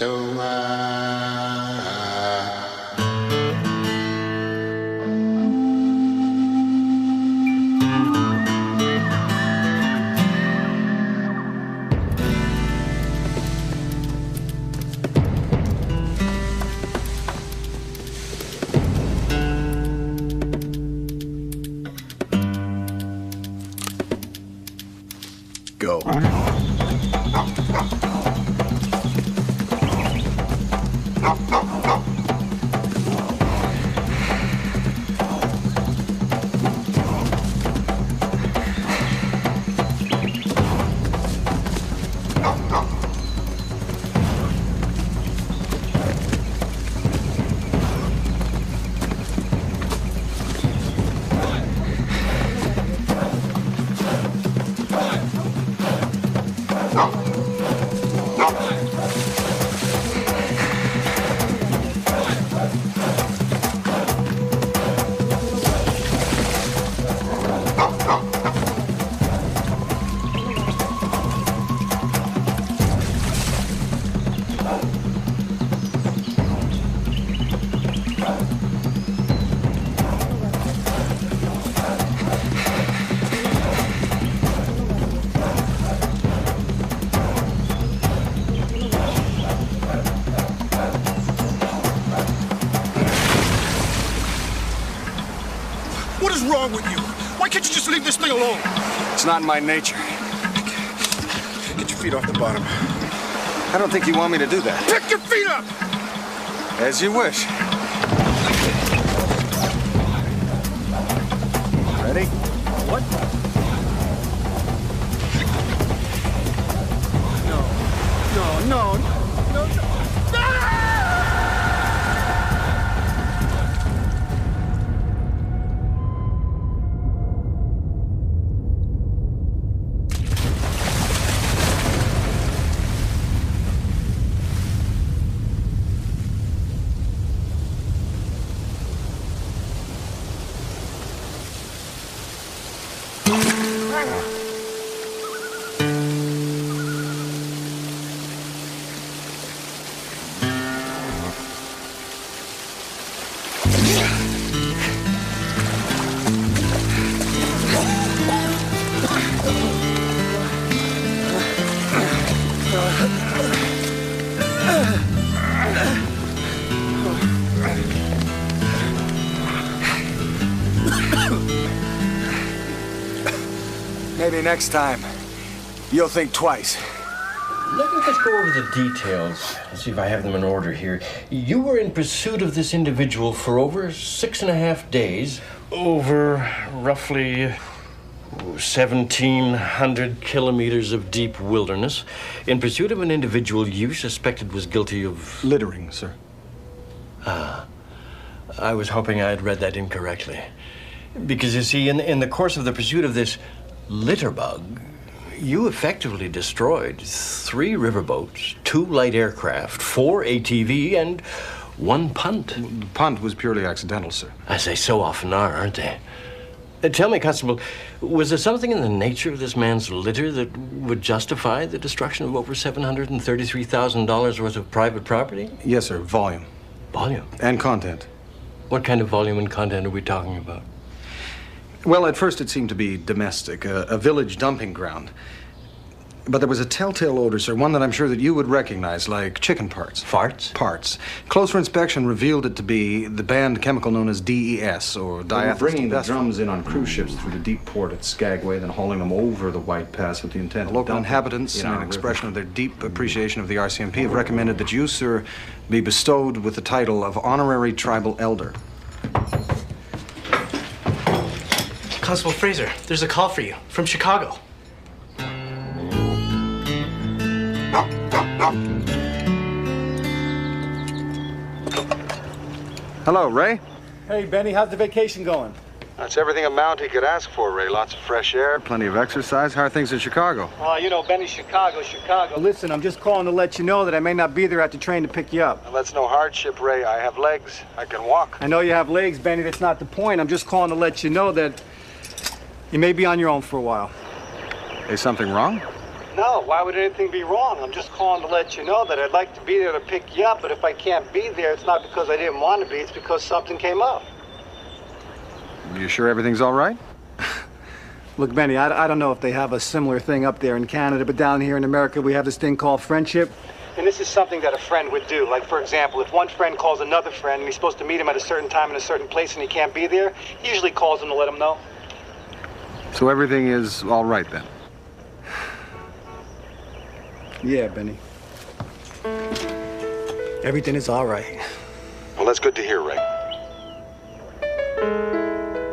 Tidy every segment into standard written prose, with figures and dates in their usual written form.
Go. What is wrong with you? Why can't you just leave this thing alone? It's not in my nature. Get your feet off the bottom. I don't think you want me to do that. Pick your feet up! As you wish. Ready? What? No. Maybe next time, you'll think twice. Let me just go over the details. Let's see if I have them in order here. You were in pursuit of this individual for over 6.5 days, over roughly 1,700 kilometers of deep wilderness, in pursuit of an individual you suspected was guilty of... Littering, sir. I was hoping I had read that incorrectly. Because, you see, in the course of the pursuit of this litter bug, you effectively destroyed 3 riverboats, 2 light aircraft, 4 ATV, and 1 punt. The punt was purely accidental, sir. As they so often are, aren't they? Tell me, Constable, was there something in the nature of this man's litter that would justify the destruction of over $733,000 worth of private property? Yes, sir. Volume. Volume? And content. What kind of volume and content are we talking about? Well, at first it seemed to be domestic, a village dumping ground. But there was a telltale odor, sir, one that I'm sure that you would recognize, like chicken parts. Farts? Parts. Closer inspection revealed it to be the banned chemical known as DES, or diethylene. Bringing the drums in on cruise ships through the deep port at Skagway, then hauling them over the White Pass with the intent The of local dumping inhabitants, in in our an expression of river. their deep appreciation of the RCMP, have recommended that you, sir, be bestowed with the title of Honorary Tribal Elder. Constable Fraser, there's a call for you from Chicago. Hello, Ray. Hey, Benny, how's the vacation going? That's everything a Mountie could ask for, Ray. Lots of fresh air, plenty of exercise. How are things in Chicago? Benny, Chicago. Listen, I'm just calling to let you know that I may not be there at the train to pick you up. Well, that's no hardship, Ray. I have legs. I can walk. I know you have legs, Benny. That's not the point. I'm just calling to let you know that you may be on your own for a while. Is something wrong? No, why would anything be wrong? I'm just calling to let you know that I'd like to be there to pick you up, but if I can't be there, it's not because I didn't want to be, it's because something came up. You sure everything's all right? Look, Benny, I don't know if they have a similar thing up there in Canada, but down here in America, we have this thing called friendship. And this is something that a friend would do. Like, for example, if one friend calls another friend and he's supposed to meet him at a certain time in a certain place and he can't be there, he usually calls him to let him know. So everything is all right then? Yeah, Benny. Everything is all right. Well, that's good to hear, Ray.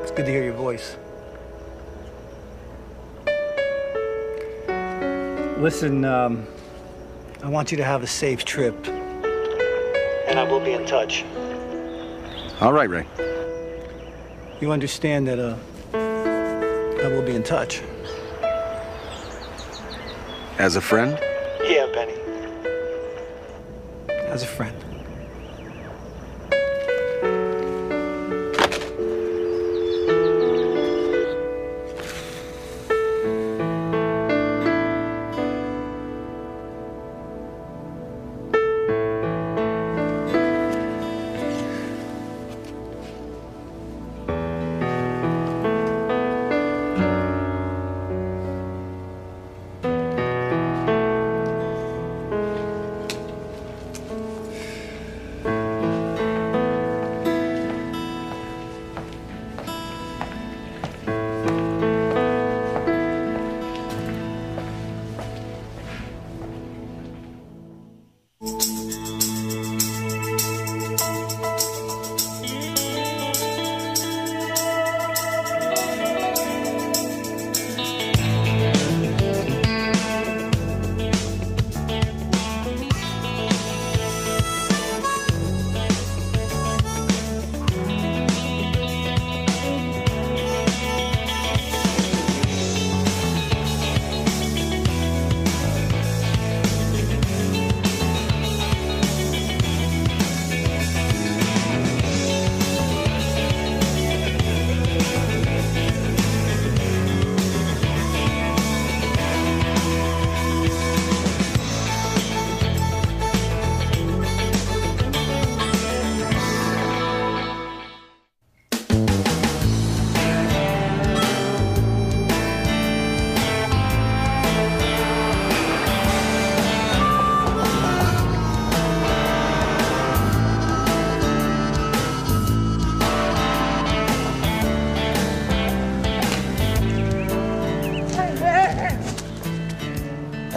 It's good to hear your voice. Listen, I want you to have a safe trip. And I will be in touch. All right, Ray. You understand that, I will be in touch. As a friend? Yeah, Benny. As a friend.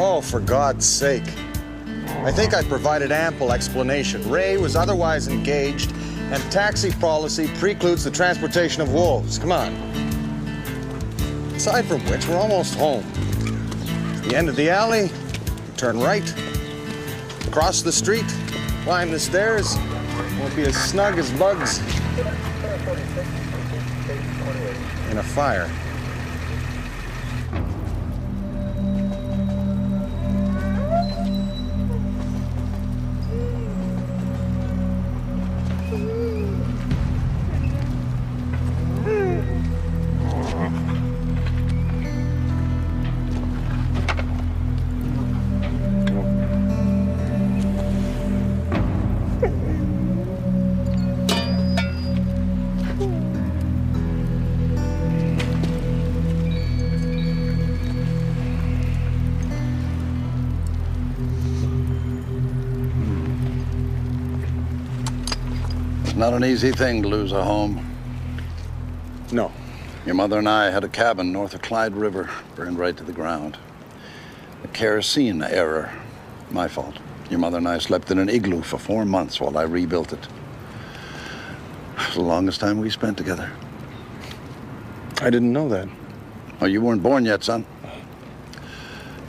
Oh, for God's sake. I think I provided ample explanation. Ray was otherwise engaged, and taxi policy precludes the transportation of wolves. Come on. Aside from which, we're almost home. The end of the alley, turn right, cross the street, climb the stairs. Won't be as snug as bugs in a fire. Not an easy thing to lose a home. No. Your mother and I had a cabin north of Clyde River, burned right to the ground. A kerosene error. My fault. Your mother and I slept in an igloo for 4 months while I rebuilt it. It was the longest time we spent together. I didn't know that. Oh, you weren't born yet, son.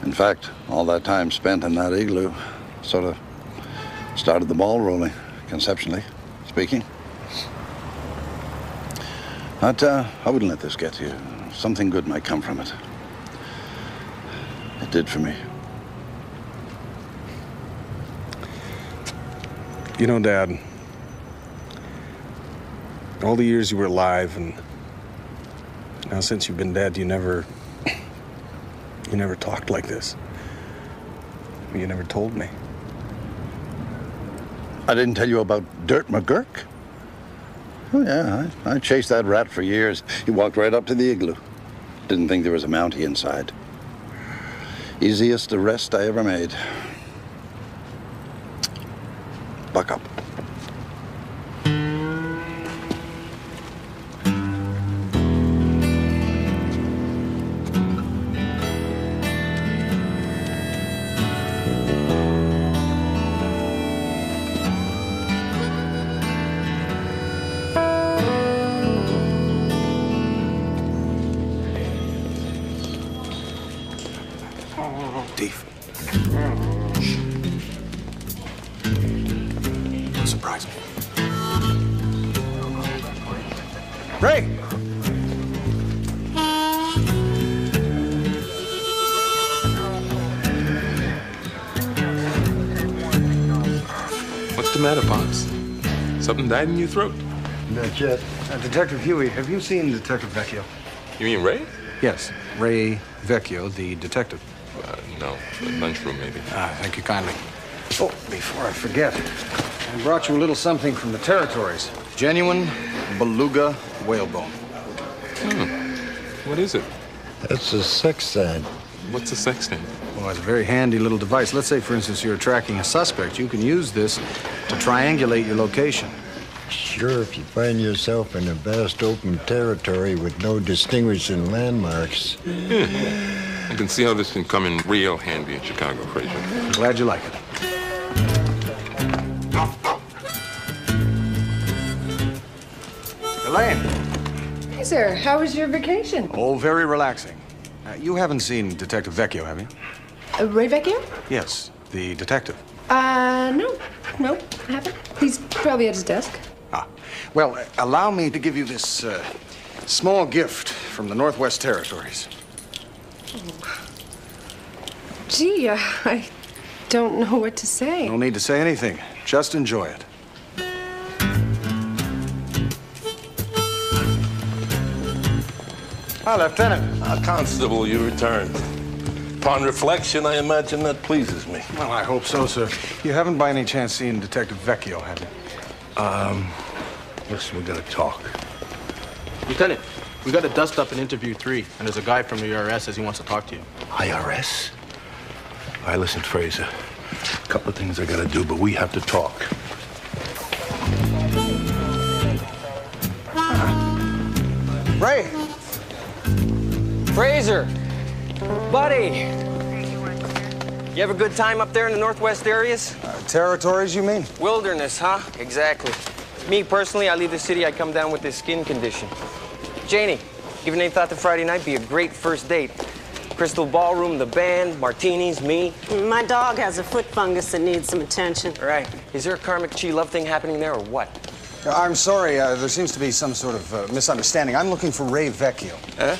In fact, all that time spent in that igloo sort of started the ball rolling, conceptually speaking. But I wouldn't let this get to you. Something good might come from it. It did for me. You know, Dad, all the years you were alive and now since you've been dead, you never talked like this. You never told me. I didn't tell you about Dirt McGurk? Oh, yeah, I chased that rat for years. He walked right up to the igloo. Didn't think there was a Mountie inside. Easiest arrest I ever made. Buck up. Deef. Don't surprise me. Ray! What's the matter, Pops? Something died in your throat? Not yet. Detective Huey, have you seen Detective Vecchio? You mean Ray? Yes, Ray Vecchio, the detective. No. The lunchroom, maybe. Thank you kindly. Oh, before I forget, I brought you a little something from the territories. Genuine beluga whalebone. What is it? That's a sextant. What's a sextant? Well, it's a very handy little device. Let's say, for instance, you're tracking a suspect. You can use this to triangulate your location. Sure, if you find yourself in a vast open territory with no distinguishing landmarks. I can see how this can come in real handy in Chicago, Fraser. I'm glad you like it. Elaine. Hey, sir. How was your vacation? Oh, very relaxing. You haven't seen Detective Vecchio, have you? Ray Vecchio? Yes, the detective. No, I haven't. He's probably at his desk. Ah, well, allow me to give you this small gift from the Northwest Territories. Gee, I don't know what to say. No need to say anything. Just enjoy it. Hi, Lieutenant. Constable, you returned. Upon reflection, I imagine that pleases me. Well, I hope so, sir. You haven't by any chance seen Detective Vecchio, have you? Listen, we gotta talk. Lieutenant, we got to dust up in interview 3, and there's a guy from the IRS says he wants to talk to you. IRS? All right, listen, Fraser. A couple of things I gotta do, but we have to talk. Ray! Fraser! Buddy! You have a good time up there in the Northwest areas? Territories, you mean? Wilderness, huh? Exactly. Me, personally, I leave the city, I come down with this skin condition. Janie, given any thought to Friday night, be a great first date. Crystal Ballroom, the band, martinis, me. My dog has a foot fungus that needs some attention. Right. Is there a karmic chi love thing happening there, or what? I'm sorry, there seems to be some sort of misunderstanding. I'm looking for Ray Vecchio. Huh?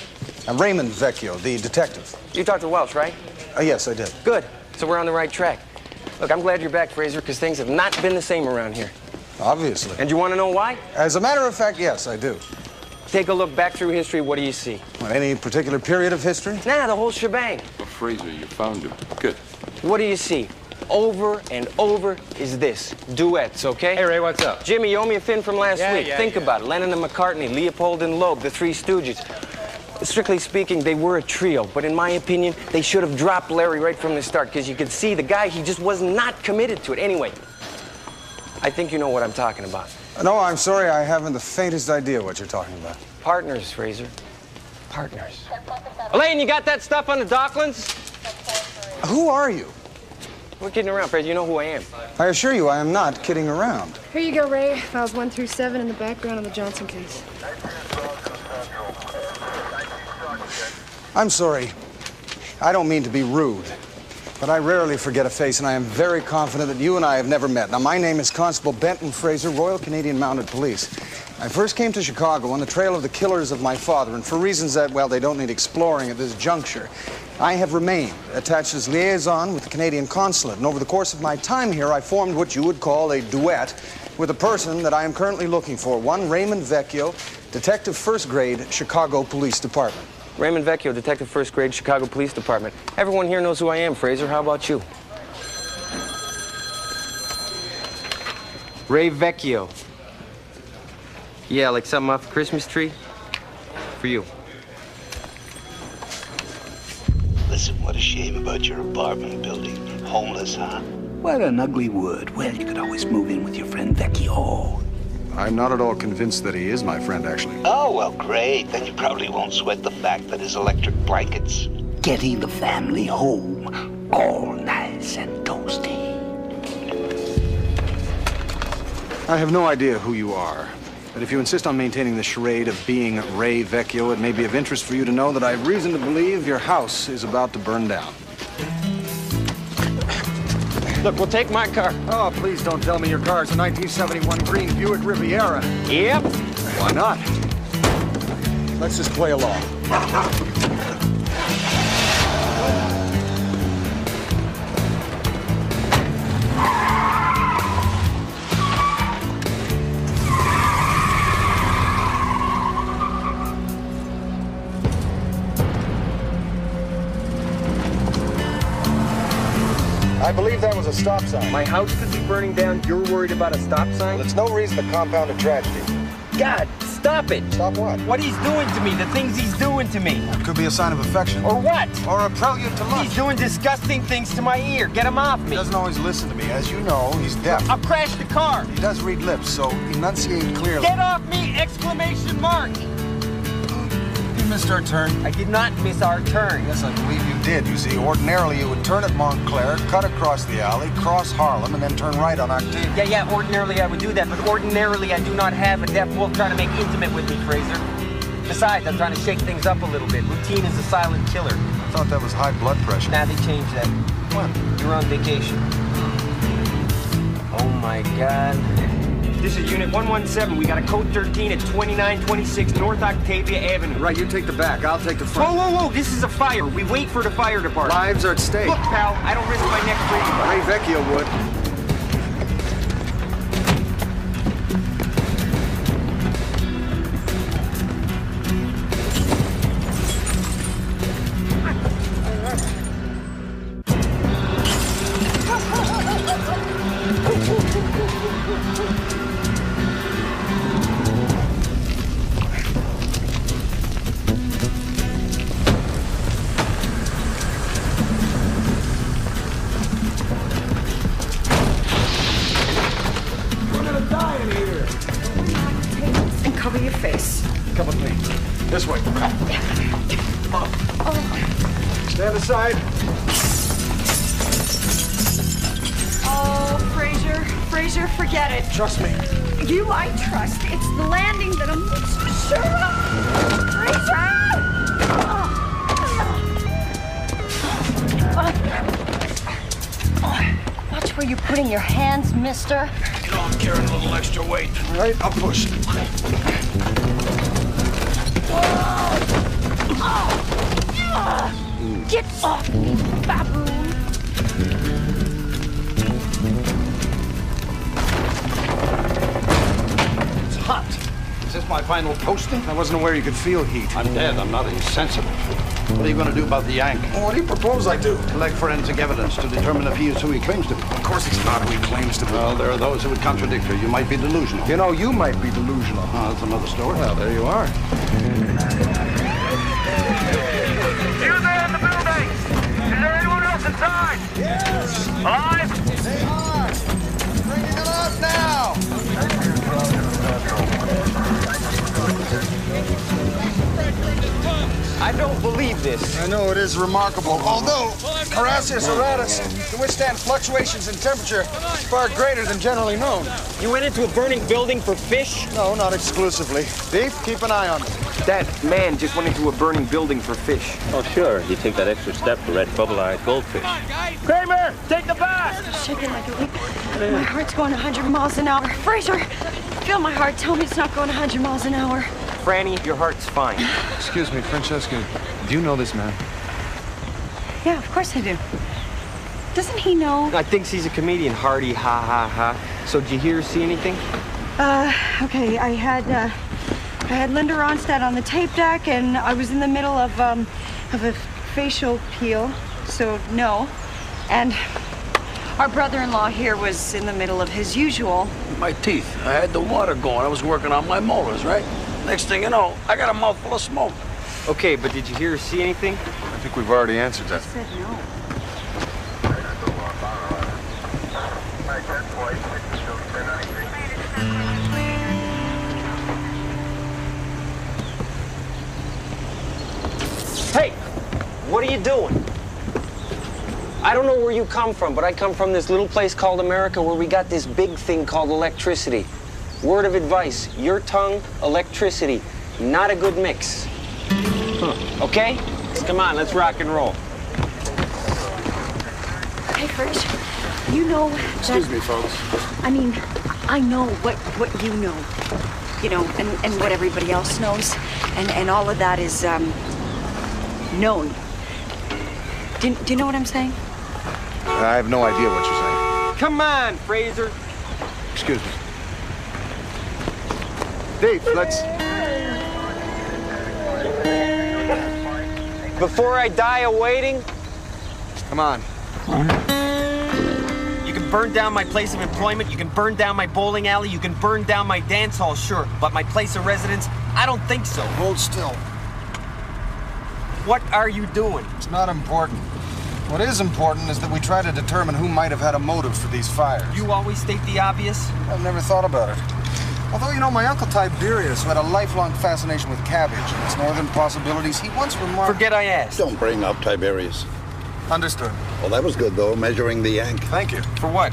Raymond Vecchio, the detective. You talked to Welch, right? Yes, I did. Good. So we're on the right track. Look, I'm glad you're back, Fraser, because things have not been the same around here. Obviously. And you want to know why? As a matter of fact, yes, I do. Take a look back through history. What do you see? Any particular period of history? Nah, the whole shebang. Well, Fraser, you found him. Good. What do you see? Over and over is this. Duets, okay? Hey, Ray, what's up? Jimmy, you owe me a fin from last week. Yeah, Think about it. Lennon and McCartney, Leopold and Loeb, the Three Stooges. Strictly speaking, they were a trio, but in my opinion, they should have dropped Larry right from the start, because you could see the guy, he just was not committed to it. Anyway, I think you know what I'm talking about. No, I'm sorry, I haven't the faintest idea what you're talking about. Partners, Fraser. Partners. Elaine, you got that stuff on the Docklands? Who are you? We're kidding around, Fraser. You know who I am. I assure you, I am not kidding around. Here you go, Ray. Files 1 through 7 in the background of the Johnson case. I'm sorry. I don't mean to be rude, but I rarely forget a face, and I am very confident that you and I have never met. Now, my name is Constable Benton Fraser, Royal Canadian Mounted Police. I first came to Chicago on the trail of the killers of my father, and for reasons that, well, they don't need exploring at this juncture, I have remained attached as liaison with the Canadian Consulate, and over the course of my time here, I formed what you would call a duet with a person that I am currently looking for, one Raymond Vecchio, Detective First Grade, Chicago Police Department. Raymond Vecchio, Detective First Grade, Chicago Police Department. Everyone here knows who I am, Fraser. How about you? Ray Vecchio. Yeah, like something off the Christmas tree? For you. Listen, what a shame about your apartment building. Homeless, huh? What an ugly word. Well, you could always move in with your friend Vecchio. I'm not at all convinced that he is my friend, actually. Oh, well, great. Then you probably won't sweat the fact that his electric blankets. Getting the family home, all nice and toasty. I have no idea who you are, but if you insist on maintaining the charade of being Ray Vecchio, it may be of interest for you to know that I have reason to believe your house is about to burn down. Look, we'll take my car. Oh, please don't tell me your car's a 1971 green Buick Riviera. Yep. Why not? Let's just play along. I believe that was a stop sign. My house could be burning down. You're worried about a stop sign? Well, it's no reason to compound a tragedy. God, stop it. Stop what? What he's doing to me, the things he's doing to me. It could be a sign of affection. Or what? Or a prelude to lunch. He's doing disgusting things to my ear. Get him off me. He doesn't always listen to me. As you know, he's deaf. I'll crash the car. He does read lips, so enunciate clearly. Get off me! Exclamation mark! You missed our turn. I did not miss our turn. Yes, I believe you did. You see, ordinarily you would turn at Montclair, cut across the alley, cross Harlem, and then turn right on Octavia. Yeah, ordinarily I would do that, but ordinarily I do not have a deaf wolf trying to make intimate with me, Fraser. Besides, I'm trying to shake things up a little bit. Routine is a silent killer. I thought that was high blood pressure. Nah, they changed that. When? You were on vacation. Oh my God. This is Unit 117. We got a code 13 at 2926 North Octavia Avenue. Right, you take the back. I'll take the front. Whoa. This is a fire. We wait for the fire department. Lives are at stake. Look, pal, I don't risk my neck breathing. Ray Vecchio would. Cover your face. Come with me. This way. Stand aside. Oh, Fraser, forget it. Trust me. You I trust. It's the landing that I'm not so sure of. Fraser! Watch where you're putting your hands, mister. You know I'm carrying a little extra weight. All right, I'll push. Get off me, baboon! It's hot. Is this my final posting? I wasn't aware you could feel heat. I'm dead. I'm not insensitive. What are you going to do about the Yank? Well, what do you propose I do? Collect forensic evidence to determine if he is who he claims to be. Of course he's not who he claims to be. Well, there are those who would contradict you. You might be delusional. You know, you might be delusional. Oh, that's another story. Well, there you are. You there in the building? Is there anyone else inside? Yes. Alive? They are. Bringing them out now. I don't believe this. I know it is remarkable. Although Horacius auratus can withstand fluctuations in temperature far greater than generally known. You went into a burning building for fish? No, not exclusively. Beef, keep an eye on them. That man just went into a burning building for fish. Oh, sure. You take that extra step for red bubble-eyed goldfish. Kramer, take the bus! Shaking like a leaf. My heart's going 100 miles an hour. Fraser, feel my heart. Tell me it's not going 100 miles an hour. Franny, your heart's fine. Excuse me, Francesca. Do you know this man? Yeah, of course I do. Doesn't he know? I think he's a comedian. Hardy, ha, ha, ha. So did you hear or see anything? Okay, I had Linda Ronstadt on the tape deck, and I was in the middle of a facial peel, so no. And Our brother-in-law here was in the middle of his usual. My teeth. I had the water going. I was working on my molars, right? Next thing you know, I got a mouthful of smoke. Okay, but did you hear or see anything? I think we've already answered that. I said no. Hey, what are you doing? I don't know where you come from, but I come from this little place called America where we got this big thing called electricity. Word of advice, your tongue, electricity. Not a good mix. Okay? Come on, let's rock and roll. Hey, Fraser, you know that... Excuse me, folks. I mean, I know what you know. You know, and what everybody else knows. And all of that is, known. Do you know what I'm saying? I have no idea what you're saying. Come on, Fraser. Excuse me. Dave, let's... Before I die of waiting, Come on. you can burn down my place of employment, you can burn down my bowling alley, you can burn down my dance hall, sure. But my place of residence, I don't think so. Hold still. What are you doing? It's not important. What is important is that we try to determine who might have had a motive for these fires. You always state the obvious? I've never thought about it. Although, you know, my uncle Tiberius, who had a lifelong fascination with cabbage and its northern possibilities, he once remarked... Forget I asked. Don't bring up Tiberius. Understood. Well, that was good, though, measuring the yank. Thank you. For what?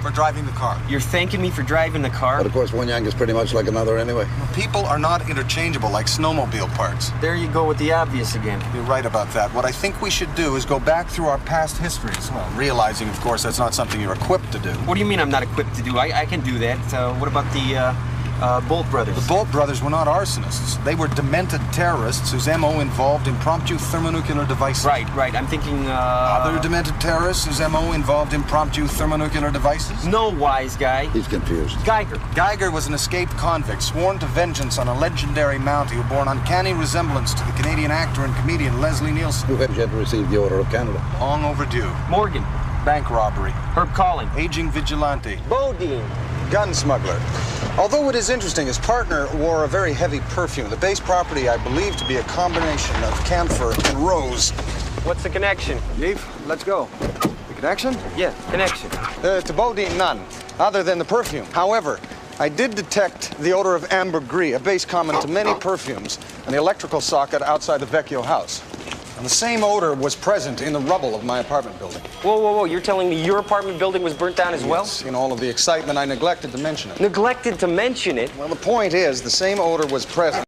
For driving the car. You're thanking me for driving the car? But, of course, one yank is pretty much like another anyway. People are not interchangeable like snowmobile parts. There you go with the obvious again. You're right about that. What I think we should do is go back through our past histories. Well, realizing, of course, that's not something you're equipped to do. What do you mean I'm not equipped to do? I can do that. What about the Bolt brothers? The Bolt brothers were not arsonists. They were demented terrorists whose MO involved impromptu thermonuclear devices. Right. I'm thinking, Other demented terrorists whose MO involved impromptu thermonuclear devices? No, wise guy. He's confused. Geiger. Geiger was an escaped convict, sworn to vengeance on a legendary Mountie who bore an uncanny resemblance to the Canadian actor and comedian Leslie Nielsen. Who had yet received the Order of Canada. Long overdue. Morgan. Bank robbery. Herb Calling. Aging vigilante. Bodine. Gun smuggler. Although it is interesting, his partner wore a very heavy perfume. The base property I believe to be a combination of camphor and rose. What's the connection? Eve, let's go. The connection? Yeah, connection. To Bodine, none, other than the perfume. However, I did detect the odor of ambergris, a base common to many perfumes, in the electrical socket outside the Vecchio house. And the same odor was present in the rubble of my apartment building. Whoa. You're telling me your apartment building was burnt down as well? Yes, in all of the excitement, I neglected to mention it. Neglected to mention it? Well, the point is, the same odor was present.